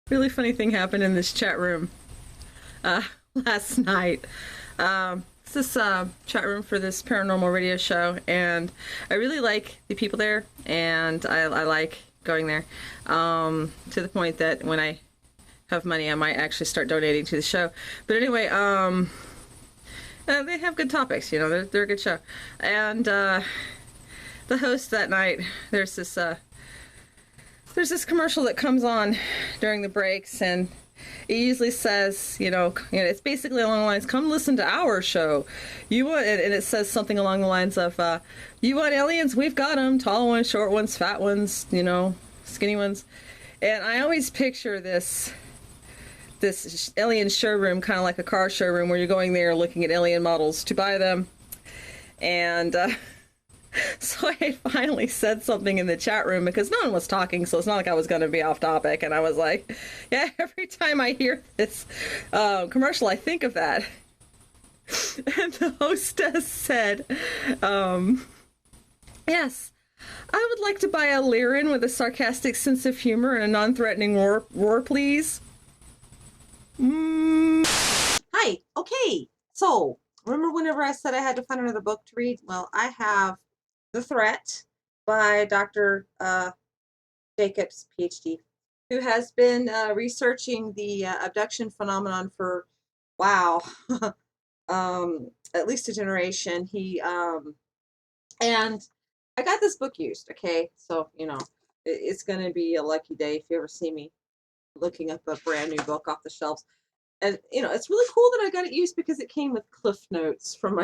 Really funny thing happened in this chat room uh, last night. It's this chat room for this paranormal radio show, and I really like the people there, and I like going there to the point that when I have money, I might actually start donating to the show. But anyway, they have good topics. They're a good show, and the host that night, there's this commercial that comes on during the breaks, and it usually says, it's basically along the lines, come listen to our show. You want, and it says something along the lines of, you want aliens? We've got them. Tall ones, short ones, fat ones, skinny ones. And I always picture this alien showroom, kind of like a car showroom, where you're going there looking at alien models to buy them. And so I finally said something in the chat room because no one was talking, so it's not like I was going to be off topic. And I was like, yeah, every time I hear this commercial, I think of that. And the hostess said, yes, I would like to buy a Lyran with a sarcastic sense of humor and a non-threatening roar, please. Hi. Okay. So, remember whenever I said I had to find another book to read? Well, I have The Threat by Dr. Jacobs, PhD, who has been researching the abduction phenomenon for, wow, at least a generation. And I got this book used, okay? So, it's going to be a lucky day if you ever see me looking up a brand new book off the shelves. And it's really cool that I got it used because it came with cliff notes from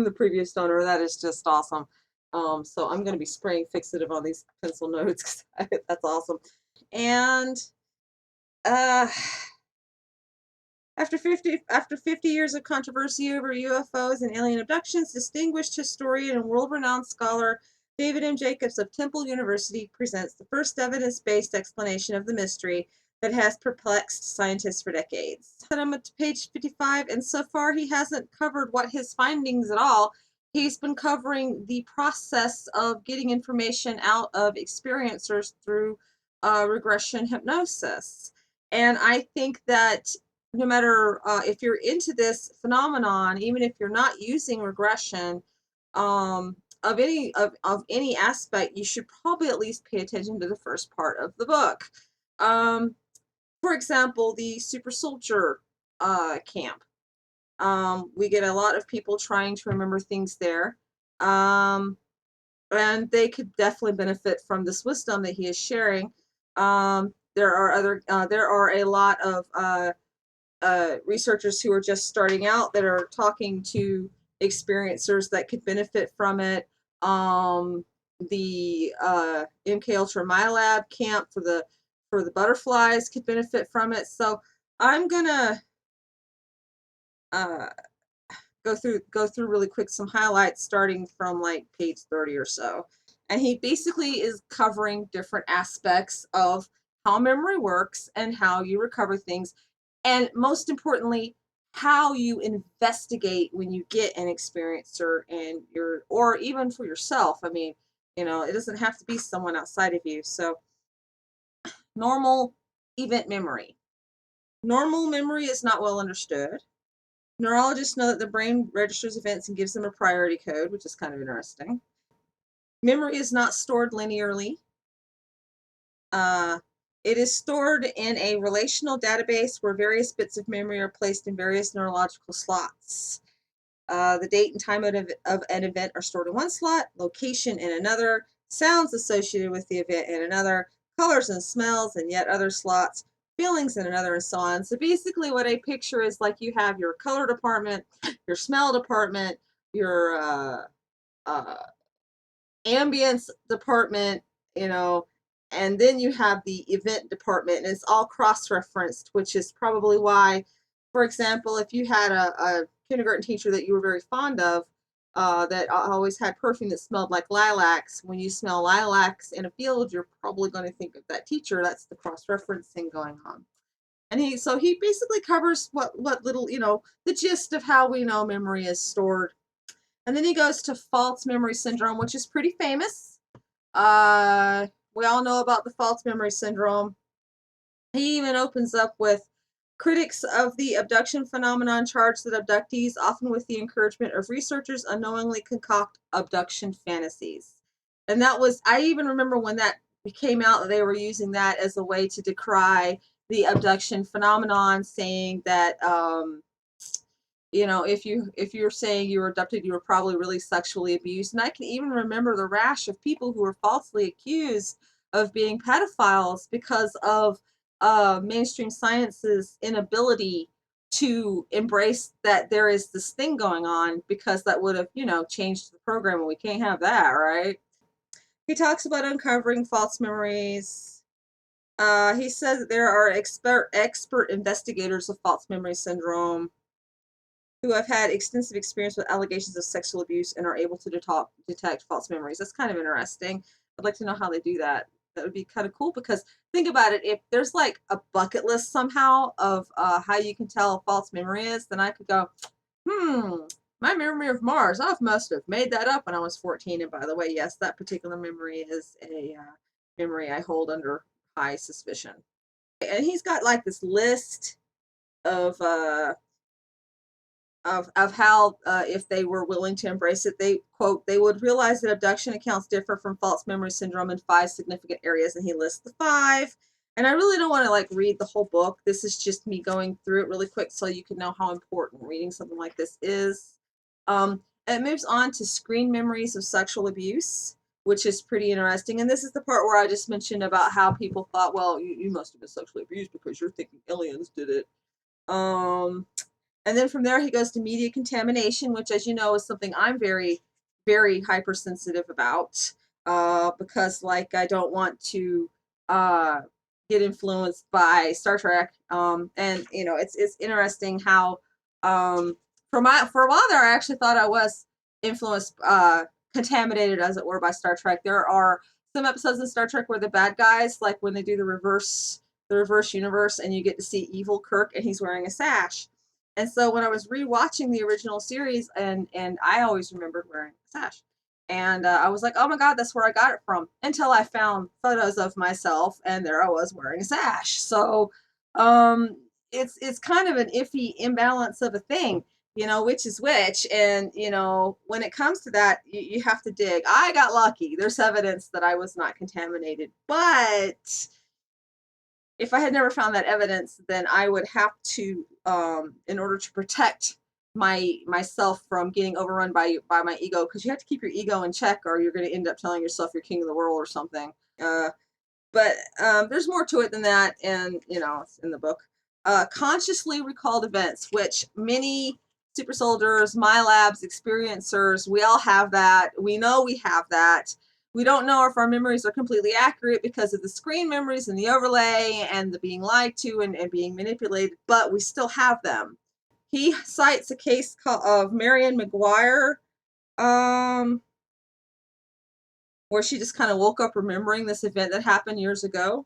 the previous owner. That is just awesome. So I'm going to be spraying fixative on these pencil notes because that's awesome. And uh, after 50 years of controversy over UFOs and alien abductions, distinguished historian and world-renowned scholar David M. Jacobs of Temple University presents the first evidence-based explanation of the mystery that has perplexed scientists for decades. I'm at page 55, and so far he hasn't covered what his findings at all. He's been covering the process of getting information out of experiencers through regression hypnosis. And I think that no matter if you're into this phenomenon, even if you're not using regression of any aspect, you should probably at least pay attention to the first part of the book. For example, the super soldier camp. We get a lot of people trying to remember things there. And they could definitely benefit from this wisdom that he is sharing. There are a lot of researchers who are just starting out that are talking to experiencers that could benefit from it. The MK Ultra MyLab camp for the butterflies could benefit from it. So I'm gonna uh, go through really quick some highlights starting from like page 30 or so. And he basically is covering different aspects of how memory works and how you recover things, and most importantly, how you investigate when you get an experiencer and or even for yourself. I mean, it doesn't have to be someone outside of you. So, normal event memory. Normal memory is not well understood. Neurologists know that the brain registers events and gives them a priority code, which is kind of interesting. Memory is not stored linearly. Uh, it is stored in a relational database where various bits of memory are placed in various neurological slots. The date and time of an event are stored in one slot, location in another, sounds associated with the event in another, colors and smells in yet other slots, feelings in another, and so on. So basically what I picture is like you have your color department, your smell department, your ambience department, you know, and then you have the event department, and it's all cross-referenced, which is probably why, for example, if you had a kindergarten teacher that you were very fond of, that always had perfume that smelled like lilacs, when you smell lilacs in a field, you're probably going to think of that teacher. That's the cross-referencing going on. And he basically covers what little, the gist of how we know memory is stored. And then he goes to false memory syndrome, which is pretty famous. We all know about the false memory syndrome. He even opens up with critics of the abduction phenomenon charge that abductees, often with the encouragement of researchers, unknowingly concoct abduction fantasies. And that was, I even remember when that came out, that they were using that as a way to decry the abduction phenomenon, saying that if you're saying you were abducted, you were probably really sexually abused. And I can even remember the rash of people who were falsely accused of being pedophiles because of mainstream science's inability to embrace that there is this thing going on, because that would have, changed the program, and we can't have that, right? He talks about uncovering false memories. He says that there are expert investigators of false memory syndrome who have had extensive experience with allegations of sexual abuse and are able to detect false memories. That's kind of interesting. I'd like to know how they do that. That would be kind of cool, because think about it. If there's like a bucket list somehow of how you can tell a false memory is, then I could go, my memory of Mars, I must have made that up when I was 14. And by the way, yes, that particular memory is a memory I hold under high suspicion. And he's got like this list of how if they were willing to embrace it, they quote, they would realize that abduction accounts differ from false memory syndrome in 5 significant areas, and he lists the 5. And I really don't want to like read the whole book. This is just me going through it really quick so you can know how important reading something like this is. It moves on to screen memories of sexual abuse, which is pretty interesting. And this is the part where I just mentioned about how people thought, well, you must have been sexually abused because you're thinking aliens did it. And then from there, he goes to media contamination, which, as you know, is something I'm very, very hypersensitive about, because, like, I don't want to get influenced by Star Trek. And it's interesting how for a while there, I actually thought I was influenced, contaminated, as it were, by Star Trek. There are some episodes in Star Trek where the bad guys, like when they do the reverse universe, and you get to see evil Kirk, and he's wearing a sash. And so when I was rewatching the original series, and I always remembered wearing a sash, and I was like, oh my god, that's where I got it from. Until I found photos of myself, and there I was wearing a sash. So it's kind of an iffy imbalance of a thing, which is which. And when it comes to that, you have to dig. I got lucky. There's evidence that I was not contaminated, but if I had never found that evidence, then I would have to, in order to protect myself from getting overrun by my ego, because you have to keep your ego in check, or you're going to end up telling yourself you're king of the world or something. But there's more to it than that, and it's in the book. Consciously recalled events, which many super soldiers, MyLabs experiencers, we all have that. We know we have that. We don't know if our memories are completely accurate because of the screen memories and the overlay and the being lied to and being manipulated, but we still have them. He cites a case of Marion McGuire, where she just kind of woke up remembering this event that happened years ago.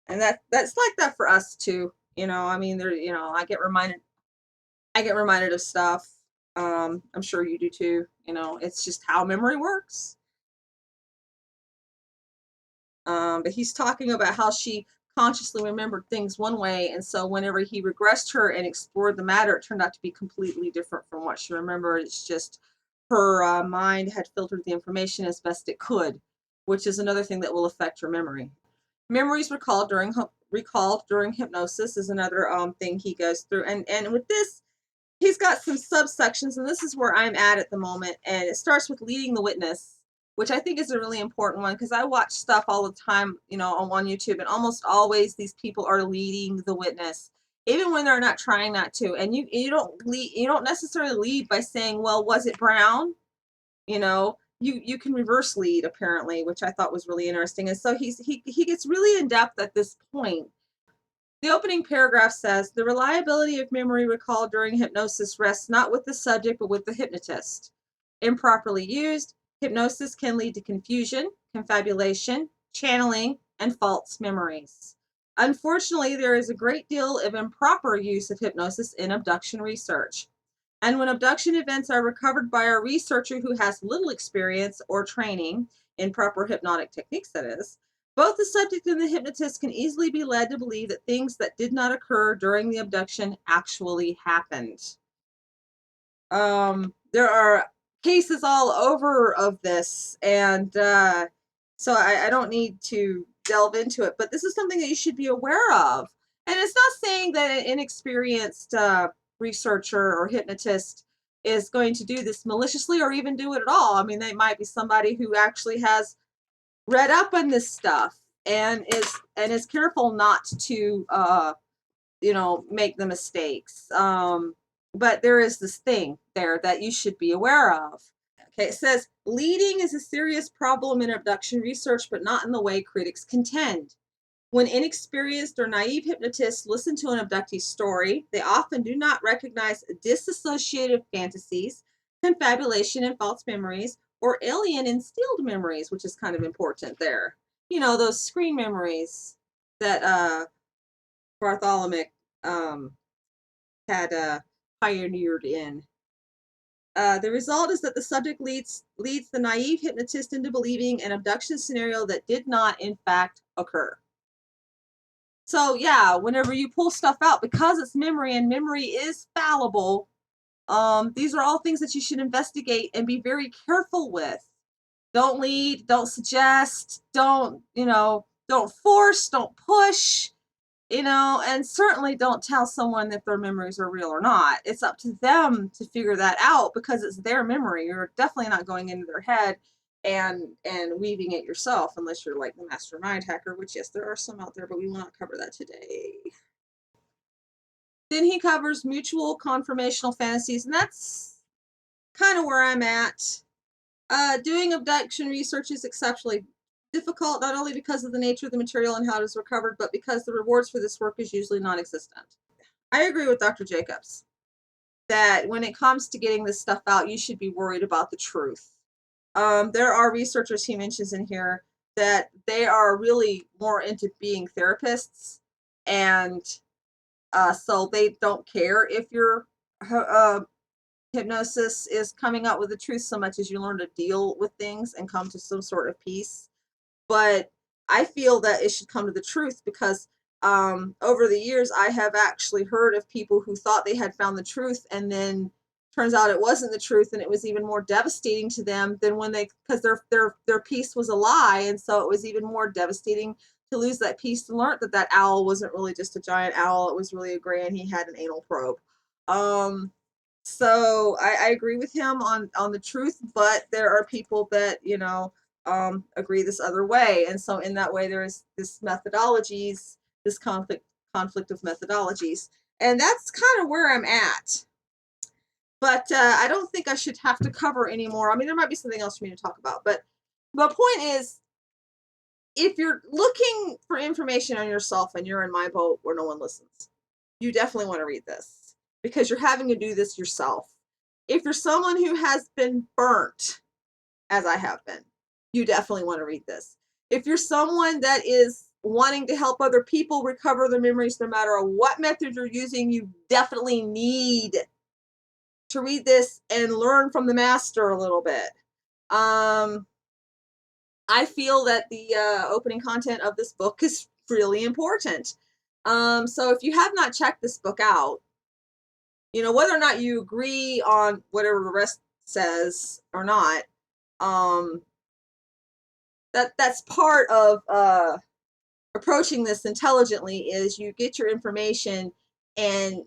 And that's like that for us too. I mean, I get reminded of stuff. I'm sure you do too. It's just how memory works. But he's talking about how she consciously remembered things one way, and so whenever he regressed her and explored the matter, it turned out to be completely different from what she remembered. It's just her mind had filtered the information as best it could, which is another thing that will affect her memory. Memories recalled during hypnosis is another thing he goes through, and with this, he's got some subsections, and this is where I'm at the moment. And it starts with leading the witness, which I think is a really important one, because I watch stuff all the time, on YouTube, and almost always these people are leading the witness, even when they're not trying not to. And you don't necessarily lead by saying, well, was it brown? You can reverse lead, apparently, which I thought was really interesting. And so he gets really in depth at this point. The opening paragraph says, the reliability of memory recall during hypnosis rests not with the subject, but with the hypnotist. Improperly used, hypnosis can lead to confusion, confabulation, channeling, and false memories. Unfortunately, there is a great deal of improper use of hypnosis in abduction research. And when abduction events are recovered by a researcher who has little experience or training in proper hypnotic techniques, that is, Both the subject and the hypnotist can easily be led to believe that things that did not occur during the abduction actually happened. There are cases all over of this, and so I don't need to delve into it, but this is something that you should be aware of. And it's not saying that an inexperienced researcher or hypnotist is going to do this maliciously or even do it at all. I mean, they might be somebody who actually has read up on this stuff and is careful not to make the mistakes. But there is this thing there that you should be aware of. Okay, it says leading is a serious problem in abduction research, but not in the way critics contend. When inexperienced or naive hypnotists listen to an abductee's story, they often do not recognize disassociative fantasies, confabulation and false memories, or alien instilled memories, which is kind of important there. Those screen memories that Bartholomew had pioneered in. The result is that the subject leads the naive hypnotist into believing an abduction scenario that did not, in fact, occur. So yeah, whenever you pull stuff out, because it's memory and memory is fallible, these are all things that you should investigate and be very careful with. Don't lead, don't suggest, don't force, don't push, and certainly don't tell someone that their memories are real or not. It's up to them to figure that out because it's their memory. You're definitely not going into their head and weaving it yourself, unless you're like the mastermind hacker, which yes, there are some out there, but we will not cover that today. Then he covers mutual conformational fantasies, and that's kind of where I'm at. Doing abduction research is exceptionally difficult, not only because of the nature of the material and how it is recovered, but because the rewards for this work is usually non-existent. I agree with Dr. Jacobs that when it comes to getting this stuff out, you should be worried about the truth. There are researchers he mentions in here that they are really more into being therapists, and so they don't care if your hypnosis is coming out with the truth so much as you learn to deal with things and come to some sort of peace. But I feel that it should come to the truth because over the years, I have actually heard of people who thought they had found the truth, and then turns out it wasn't the truth, and it was even more devastating to them than when because their piece was a lie, and so it was even more devastating to lose that piece, to learn that owl wasn't really just a giant owl, it was really a gray, and he had an anal probe. So I agree with him on the truth, but there are people that agree this other way, and so in that way there is this conflict of methodologies, and that's kind of where I'm at. But I don't think I should have to cover anymore. I mean, there might be something else for me to talk about, but the point is, if you're looking for information on yourself and you're in my boat where no one listens, you definitely want to read this because you're having to do this yourself. If you're someone who has been burnt, as I have been, you definitely want to read this. If you're someone that is wanting to help other people recover their memories, no matter what method you're using, you definitely need to read this and learn from the master a little bit. I feel that the opening content of this book is really important. So if you have not checked this book out, whether or not you agree on whatever the rest says or not, that's part of approaching this intelligently is you get your information and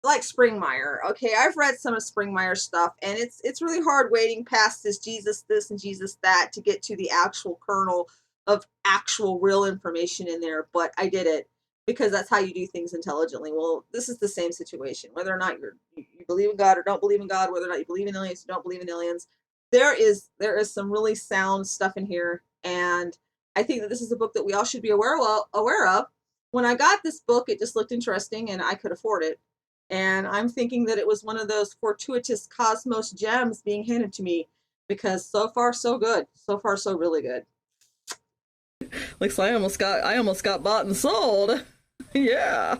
like Springmeier. Okay, I've read some of Springmeier's stuff, and it's really hard wading past this Jesus this and Jesus that to get to the actual kernel of actual real information in there, but I did it because that's how you do things intelligently. Well, this is the same situation. Whether or not you believe in God or don't believe in God, whether or not you believe in aliens or don't believe in aliens, there is some really sound stuff in here, and I think that this is a book that we all should be aware of. When I got this book, it just looked interesting, and I could afford it. And I'm thinking that it was one of those fortuitous cosmos gems being handed to me because so far so good. So far so really good. Looks like I almost got bought and sold. Yeah.